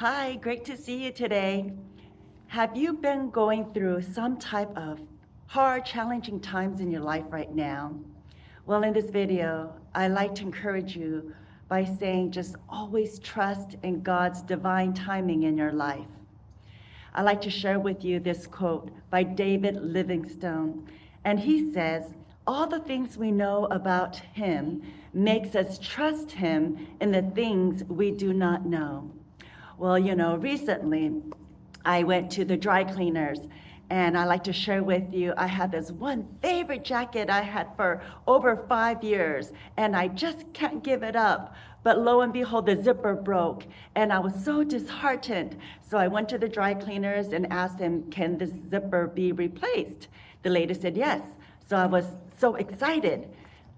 Hi, great to see you today. Have you been going through some type of hard, challenging times in your life right now? Well, in this video, I like to encourage you by saying just always trust in God's divine timing in your life. I like to share with you this quote by David Livingstone, and he says, "All the things we know about him makes us trust him in the things we do not know." Well, recently I went to the dry cleaners, and I like to share with you, I had this one favorite jacket I had for over 5 years, and I just can't give it up. But lo and behold, the zipper broke, and I was so disheartened. So I went to the dry cleaners and asked them, can this zipper be replaced? The lady said yes. So I was so excited.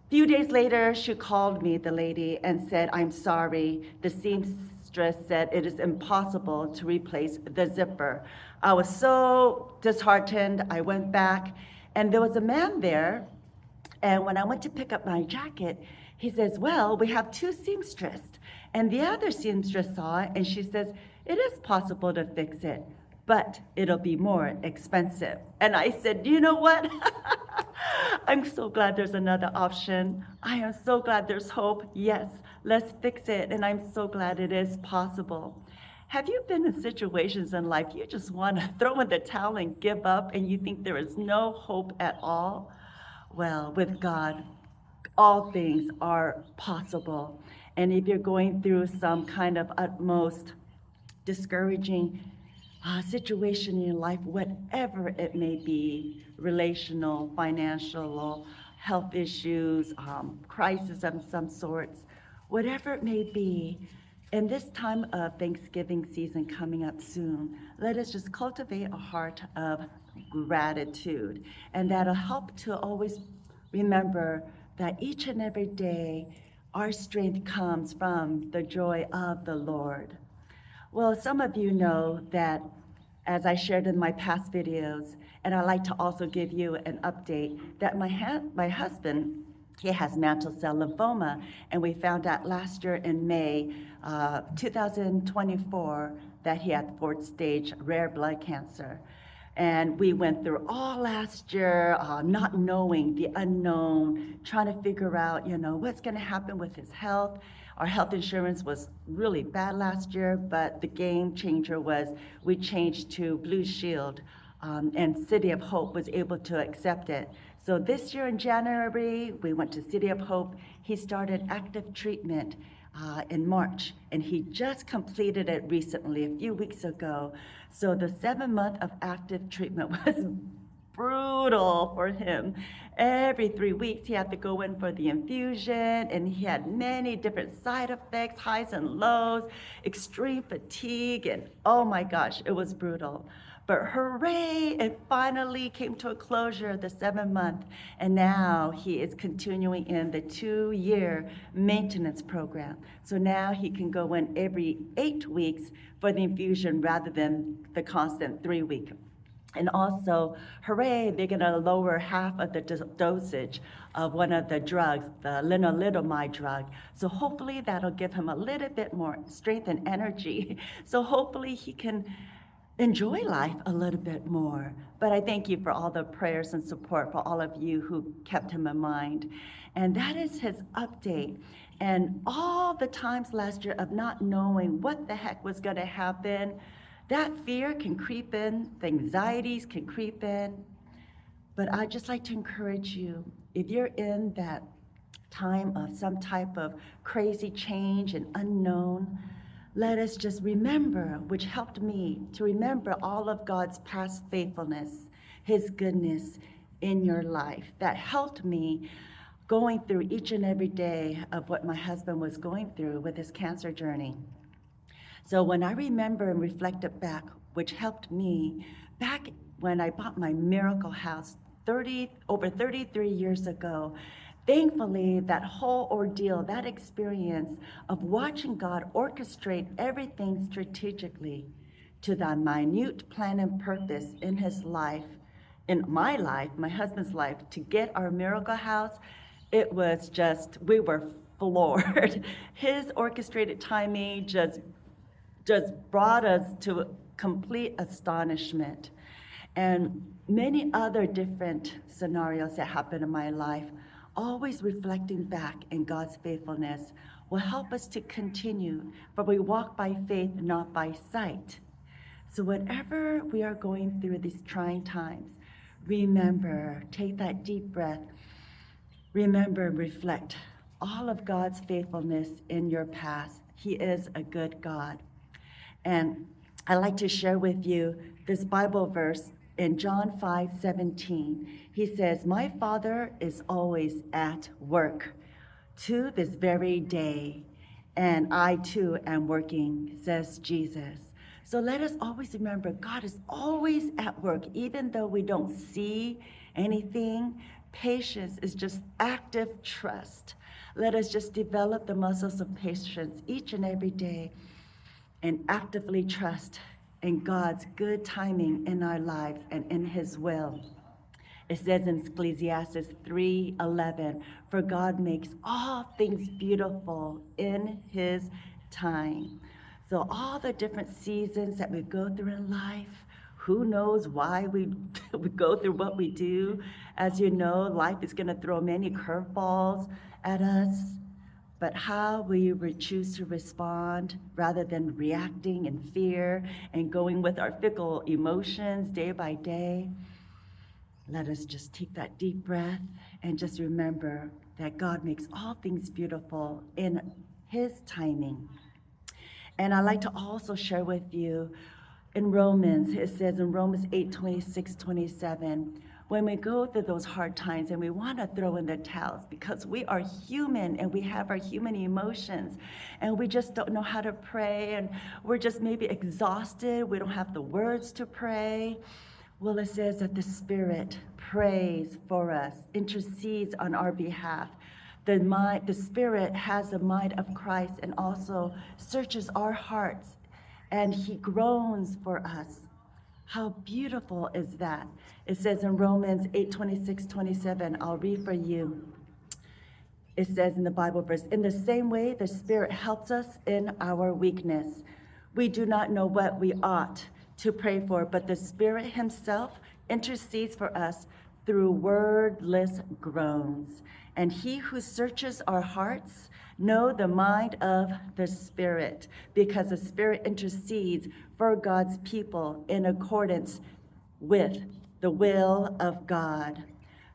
Few days later, she called me, the lady, and said, "I'm sorry, the seamstress said it is impossible to replace the zipper." I was so disheartened. I went back, and there was a man there, and when I went to pick up my jacket, he says, "Well, we have two seamstresses." And the other seamstress saw it, and she says, "It is possible to fix it, but it'll be more expensive." And I said, "You know what? I'm so glad there's another option. I am so glad there's hope. Yes, let's fix it." And I'm so glad it is possible. Have you been in situations in life you just want to throw in the towel and give up, and you think there is no hope at all? Well, with God, all things are possible. And if you're going through some kind of utmost discouraging situation in your life, whatever it may be, relational, financial, health issues, crisis of some sorts, whatever it may be, in this time of Thanksgiving season coming up soon, let us just cultivate a heart of gratitude. And that'll help to always remember that each and every day, our strength comes from the joy of the Lord. Well, some of you know that, as I shared in my past videos, and I like to also give you an update, that my husband, he has mantle cell lymphoma, and we found out last year in May 2024 that he had fourth stage rare blood cancer. And we went through all last year, not knowing the unknown, trying to figure out, what's going to happen with his health. Our health insurance was really bad last year, but the game changer was we changed to Blue Shield, and City of Hope was able to accept it. So this year in January, we went to City of Hope. He started active treatment in March, and he just completed it recently, a few weeks ago. So the 7 month of active treatment was brutal for him. Every 3 weeks, he had to go in for the infusion, and he had many different side effects, highs and lows, extreme fatigue, and oh my gosh, it was brutal. But hooray, it finally came to a closure, the 7 month, and now he is continuing in the 2 year maintenance program. So now he can go in every 8 weeks for the infusion rather than the constant 3 week. And also, hooray, they're gonna lower half of the dosage of one of the drugs, the lenalidomide drug. So hopefully that'll give him a little bit more strength and energy. So hopefully he can enjoy life a little bit more. But I thank you for all the prayers and support for all of you who kept him in mind. And that is his update. And all the times last year of not knowing what the heck was gonna happen, that fear can creep in, the anxieties can creep in. But I'd just like to encourage you, if you're in that time of some type of crazy change and unknown, let us just remember, which helped me to remember all of God's past faithfulness, his goodness in your life. That helped me going through each and every day of what my husband was going through with his cancer journey. So when I remember and reflected back, which helped me, back when I bought my miracle house over 33 years ago, thankfully, that whole ordeal, that experience of watching God orchestrate everything strategically to the minute plan and purpose in his life, in my life, my husband's life, to get our miracle house, it was just, we were floored. His orchestrated timing just just brought us to complete astonishment. And many other different scenarios that happened in my life, always reflecting back in God's faithfulness, will help us to continue, for we walk by faith, not by sight. So whatever we are going through these trying times, remember, take that deep breath, remember and reflect all of God's faithfulness in your past. He is a good God. And I'd like to share with you this Bible verse in John 5:17. He says, "My Father is always at work to this very day, and I too am working," says Jesus. So let us always remember, God is always at work, even though we don't see anything. Patience is just active trust. Let us just develop the muscles of patience each and every day and actively trust in God's good timing in our lives and in His will. It says in Ecclesiastes 3:11, "For God makes all things beautiful in His time." So all the different seasons that we go through in life, who knows why we go through what we do. As you know, life is going to throw many curveballs at us. But how we choose to respond rather than reacting in fear and going with our fickle emotions day by day, let us just take that deep breath and just remember that God makes all things beautiful in His timing. And I'd like to also share with you in Romans, it says in Romans 8:26-27, when we go through those hard times and we want to throw in the towels because we are human and we have our human emotions and we just don't know how to pray and we're just maybe exhausted, we don't have the words to pray. Well, it says that the Spirit prays for us, intercedes on our behalf. The Spirit has the mind of Christ and also searches our hearts, and He groans for us. How beautiful is that? It says in Romans 8:26-27, I'll read for you. It says in the Bible verse, "In the same way, the Spirit helps us in our weakness. We do not know what we ought to pray for, but the Spirit Himself intercedes for us through wordless groans. And He who searches our hearts knows the mind of the Spirit, because the Spirit intercedes for God's people in accordance with the will of God."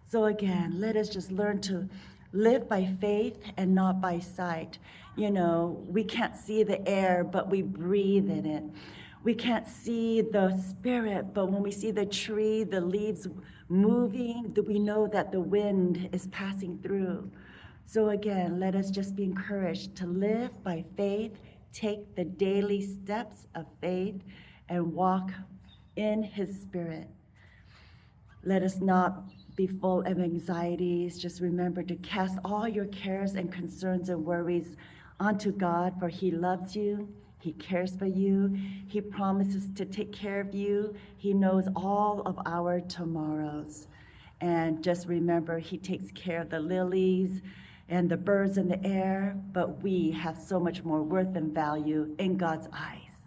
So again, let us just learn to live by faith and not by sight. You know, we can't see the air, but we breathe in it. We can't see the Spirit, but when we see the tree, the leaves moving, we know that the wind is passing through. So again, let us just be encouraged to live by faith, take the daily steps of faith, and walk in His Spirit. Let us not be full of anxieties. Just remember to cast all your cares and concerns and worries onto God, for He loves you. He cares for you. He promises to take care of you. He knows all of our tomorrows. And just remember, He takes care of the lilies and the birds in the air, but we have so much more worth and value in God's eyes.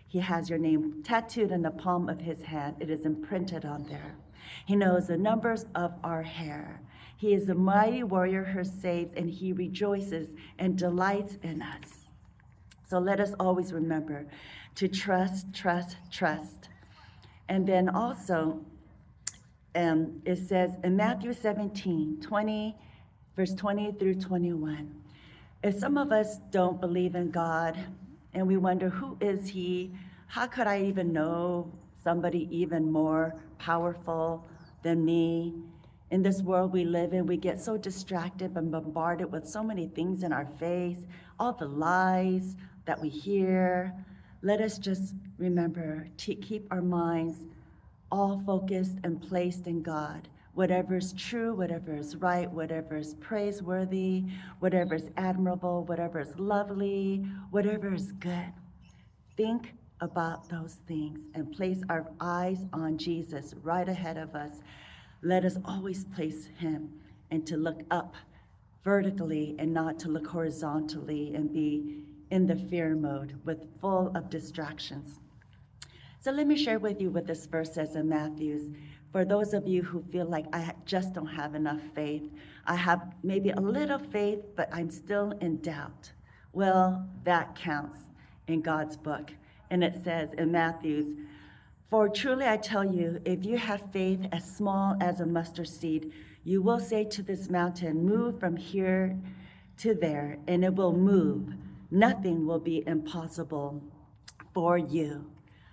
He has your name tattooed in the palm of His hand. It is imprinted on there. He knows the numbers of our hair. He is a mighty warrior who saves, and He rejoices and delights in us. So let us always remember to trust, trust, trust. And then also, it says in Matthew 17:20, verse 20-21, if some of us don't believe in God and we wonder, who is He? How could I even know somebody even more powerful than me? In this world we live in, we get so distracted and bombarded with so many things in our face, all the lies that we hear. Let us just remember to keep our minds all focused and placed in God. Whatever is true, whatever is right, whatever is praiseworthy, whatever is admirable, whatever is lovely, whatever is good. Think about those things and place our eyes on Jesus right ahead of us. Let us always place Him and to look up vertically and not to look horizontally and be in the fear mode with full of distractions. So let me share with you what this verse says in Matthew. For those of you who feel like I just don't have enough faith, I have maybe a little faith, but I'm still in doubt. Well, that counts in God's book. And it says in Matthew, for truly I tell you, if you have faith as small as a mustard seed, you will say to this mountain, move from here to there, and it will move. Nothing will be impossible for you.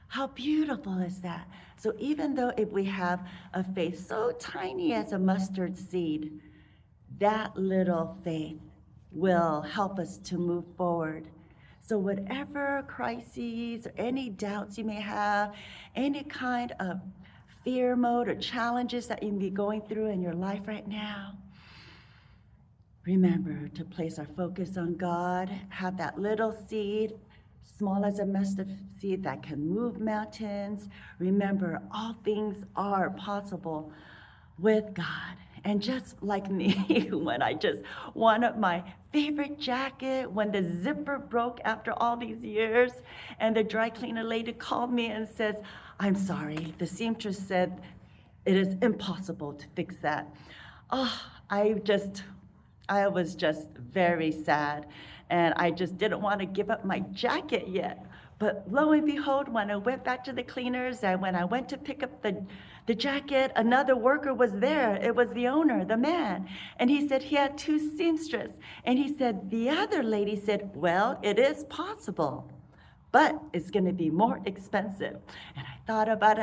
How beautiful is that? So even though if we have a faith so tiny as a mustard seed, that little faith will help us to move forward. So whatever crises or any doubts you may have, any kind of fear mode or challenges that you may be going through in your life right now, remember to place our focus on God, have that little seed, small as a mustard seed that can move mountains. Remember, all things are possible with God. And just like me, when I just wanted my favorite jacket, when the zipper broke after all these years, and the dry cleaner lady called me and says, I'm sorry, the seamstress said it is impossible to fix that. Oh, I was just very sad, and I just didn't want to give up my jacket yet. But lo and behold, when I went back to the cleaners and when I went to pick up the jacket, another worker was there. It was the owner, the man. And he said he had two seamstresses. And he said, the other lady said, well, it is possible, but it's going to be more expensive. And I thought about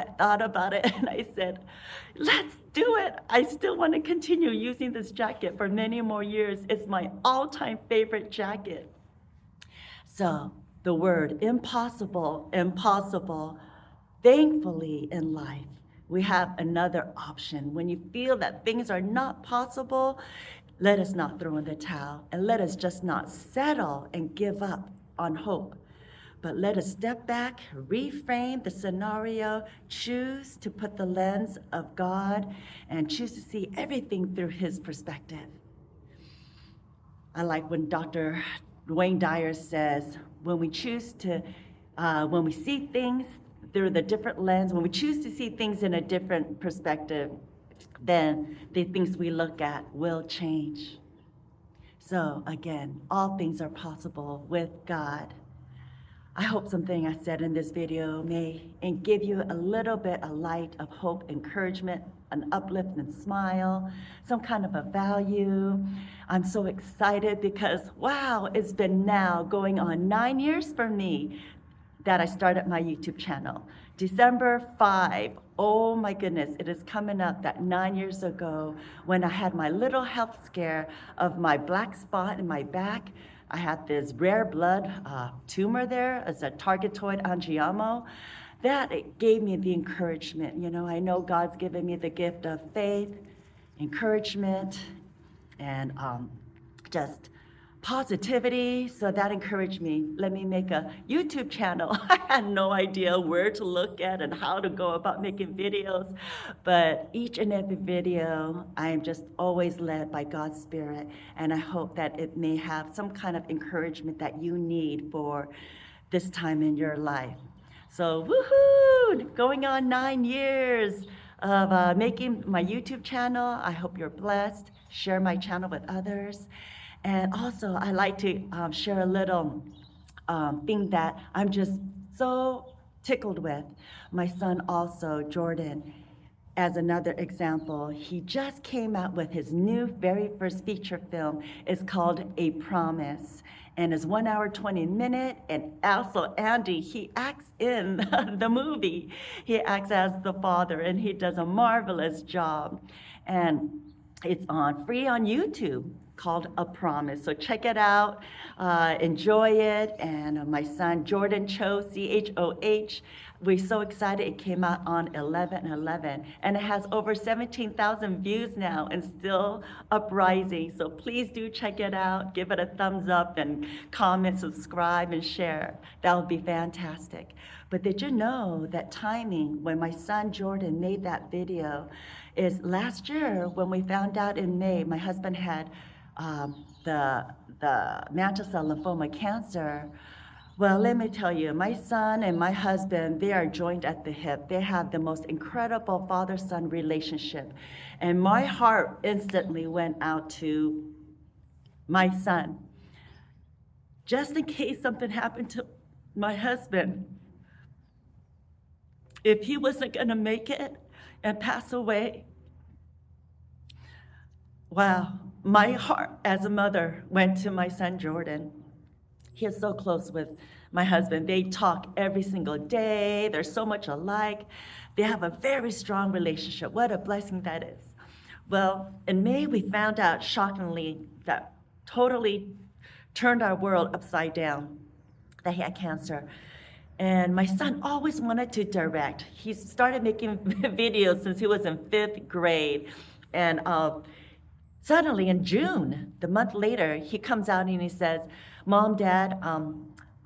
it, and I said, let's do it. I still want to continue using this jacket for many more years. It's my all-time favorite jacket. So the word impossible, thankfully in life, we have another option. When you feel that things are not possible, let us not throw in the towel, and let us just not settle and give up on hope. But let us step back, reframe the scenario, choose to put the lens of God, and choose to see everything through His perspective. I like when Dr. Wayne Dyer says, when we choose to, when we see things through the different lens, when we choose to see things in a different perspective, then the things we look at will change. So again, all things are possible with God. I hope something I said in this video may give you a little bit of light of hope, encouragement, an uplift and smile, some kind of a value. I'm so excited because, wow, it's been now going on 9 years for me that I started my YouTube channel. December 5, oh my goodness, it is coming up that 9 years ago when I had my little health scare of my black spot in my back. I had this rare blood tumor there as a targetoid angioma. That it gave me the encouragement. You know, I know God's given me the gift of faith, encouragement, and just positivity. So that encouraged me. Let me make a YouTube channel. I had no idea where to look at and how to go about making videos. But each and every video, I am just always led by God's Spirit. And I hope that it may have some kind of encouragement that you need for this time in your life. So woohoo! Going on 9 years of making my YouTube channel. I hope you're blessed. Share my channel with others. And also, I like to share a little thing that I'm just so tickled with. My son also, Jordan, as another example, he just came out with his new very first feature film. It's called A Promise. And it's 1 hour, 20 minutes. And also Andy, he acts in the movie. He acts as the father, and he does a marvelous job. And it's free on YouTube, called A Promise. So check it out, enjoy it. And my son, Jordan Choh, C-H-O-H, we're so excited. It came out on 11/11, and it has over 17,000 views now and still uprising. So please do check it out. Give it a thumbs up and comment, subscribe, and share. That would be fantastic. But did you know that timing when my son Jordan made that video is last year when we found out in May, my husband had the mantle cell lymphoma cancer. Well, let me tell you, my son and my husband, they are joined at the hip. They have the most incredible father-son relationship. And my heart instantly went out to my son. Just in case something happened to my husband, if he wasn't going to make it and pass away, wow, my heart as a mother went to my son Jordan. He is so close with my husband. They talk every single day. They're so much alike. They have a very strong relationship. What a blessing that is. Well, in May, we found out shockingly that totally turned our world upside down, that he had cancer. And my son always wanted to direct. He started making videos since he was in 5th grade. And suddenly in June, the month later, he comes out and he says, Mom, Dad,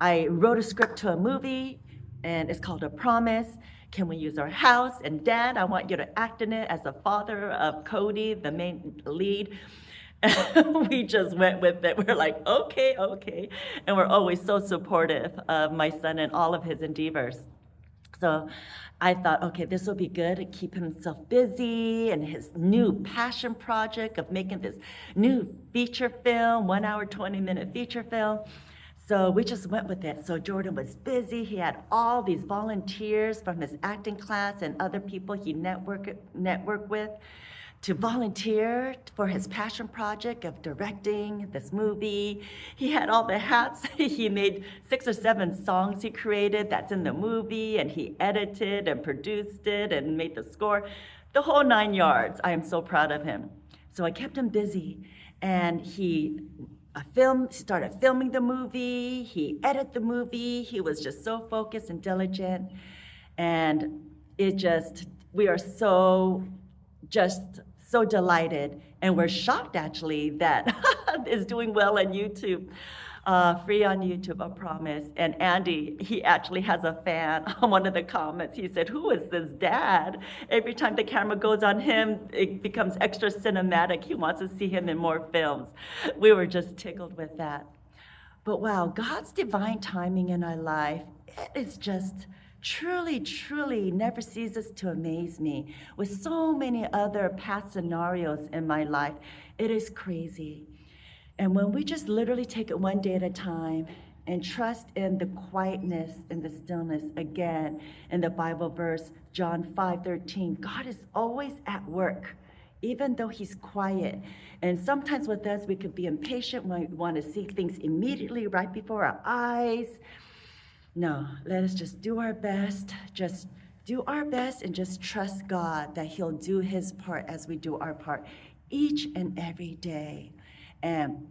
I wrote a script to a movie and it's called A Promise. Can we use our house? And Dad, I want you to act in it as the father of Cody, the main lead. We just went with it. We're like, okay. And we're always so supportive of my son and all of his endeavors. So I thought, okay, this will be good to keep himself busy and his new passion project of making this new feature film, 1 hour, 20-minute feature film. So we just went with it. So Jordan was busy. He had all these volunteers from his acting class and other people he networked with to volunteer for his passion project of directing this movie. He had all the hats. He made 6 or 7 songs he created that's in the movie, and he edited and produced it and made the score, the whole 9 yards. I am so proud of him. So I kept him busy, and he started filming the movie, he edited the movie, he was just so focused and diligent, and we are so delighted, and we're shocked actually that it's doing well on YouTube, free on YouTube, I promise. And Andy, he actually has a fan on one of the comments. He said, who is this dad? Every time the camera goes on him, it becomes extra cinematic. He wants to see him in more films. We were just tickled with that. But wow, God's divine timing in our life, it is just truly never ceases to amaze me. With so many other past scenarios in my life, it is crazy. And when we just literally take it one day at a time and trust in the quietness and the stillness, again, in the Bible verse, John 5:13, God is always at work, even though he's quiet. And sometimes with us, we could be impatient when we want to see things immediately right before our eyes. No, let us just do our best. Just do our best and just trust God that he'll do his part as we do our part each and every day. And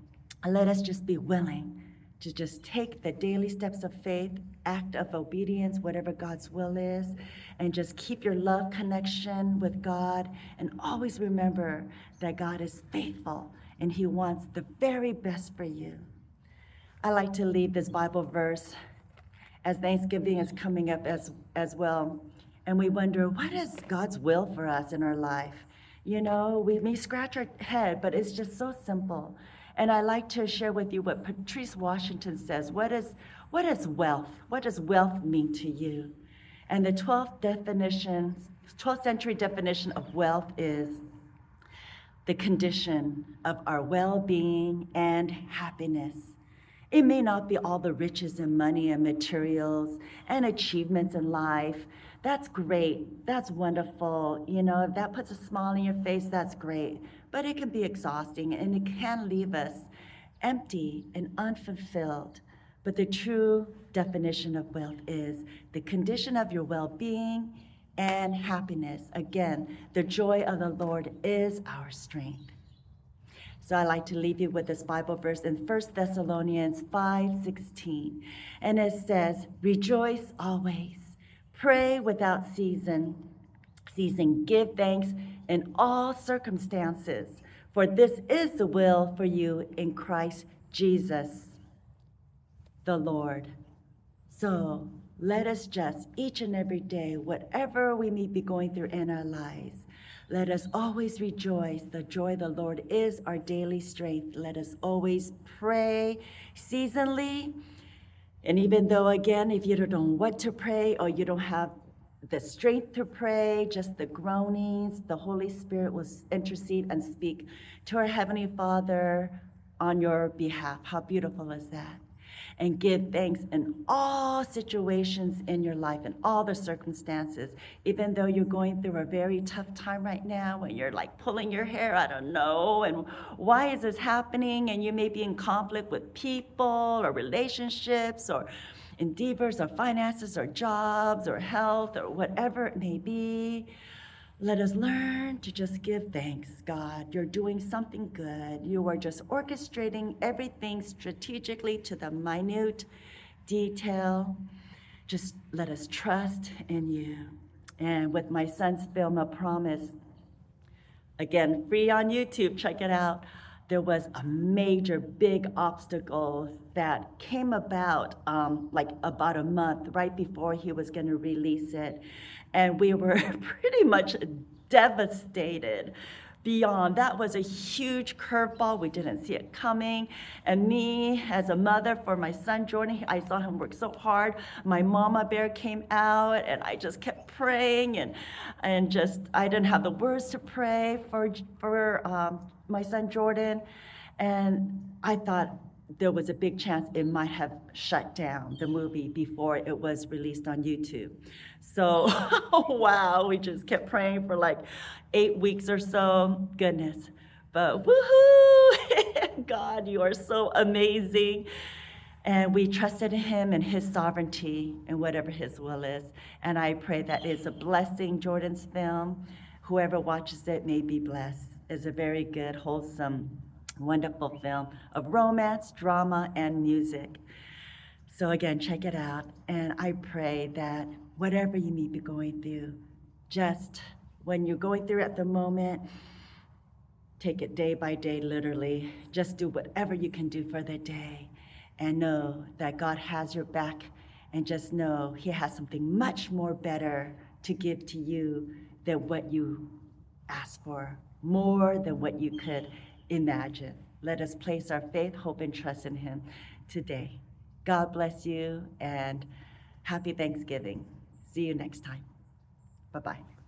let us just be willing to just take the daily steps of faith, act of obedience, whatever God's will is, and just keep your love connection with God. And always remember that God is faithful and he wants the very best for you. I like to leave this Bible verse as Thanksgiving is coming up as well. And we wonder, what is God's will for us in our life? You know, we may scratch our head, but it's just so simple. And I like to share with you what Patrice Washington says. What is wealth? What does wealth mean to you? And the 12th century definition of wealth is the condition of our well-being and happiness. It may not be all the riches and money and materials and achievements in life. That's great. That's wonderful. You know, if that puts a smile on your face, that's great. But it can be exhausting and it can leave us empty and unfulfilled. But the true definition of wealth is the condition of your well-being and happiness. Again, the joy of the Lord is our strength. So I like to leave you with this Bible verse in 1 Thessalonians 5:16. And it says, rejoice always, pray without ceasing, give thanks in all circumstances, for this is the will for you in Christ Jesus, the Lord. So let us just each and every day, whatever we may be going through in our lives, Let us always rejoice. The joy of the Lord is our daily strength. Let us always pray seasonally. And even though, again, if you don't know what to pray or you don't have the strength to pray, just the groanings, the Holy Spirit will intercede and speak to our Heavenly Father on your behalf. How beautiful is that? And give thanks in all situations in your life, in all the circumstances, even though you're going through a very tough time right now, when you're like pulling your hair, I don't know, and why is this happening? And you may be in conflict with people or relationships or endeavors or finances or jobs or health or whatever it may be. Let us learn to just give thanks, God. You're doing something good. You are just orchestrating everything strategically to the minute detail. Just let us trust in you. And with my son's film, A Promise, again, free on YouTube, check it out. There was a major big obstacle that came about like about a month right before he was going to release it. And we were pretty much devastated beyond. That was a huge curveball. We didn't see it coming. And me, as a mother for my son Jordan, I saw him work so hard. My mama bear came out, and I just kept praying, and just I didn't have the words to pray for my son Jordan, and I thought there was a big chance it might have shut down the movie before it was released on YouTube. So, wow, we just kept praying for like 8 weeks or so. Goodness. But woohoo! God, you are so amazing. And we trusted him and his sovereignty and whatever his will is. And I pray that is a blessing, Jordan's film. Whoever watches it may be blessed. It's a very good, wholesome, wonderful film of romance, drama, and music. So again, check it out. And I pray that whatever you may be going through, just when you're going through at the moment, take it day by day, literally. Just do whatever you can do for the day. And know that God has your back. And just know he has something much more better to give to you than what you asked for, more than what you could imagine. Let us place our faith, hope, and trust in him today. God bless you, and happy Thanksgiving. See you next time. Bye-bye.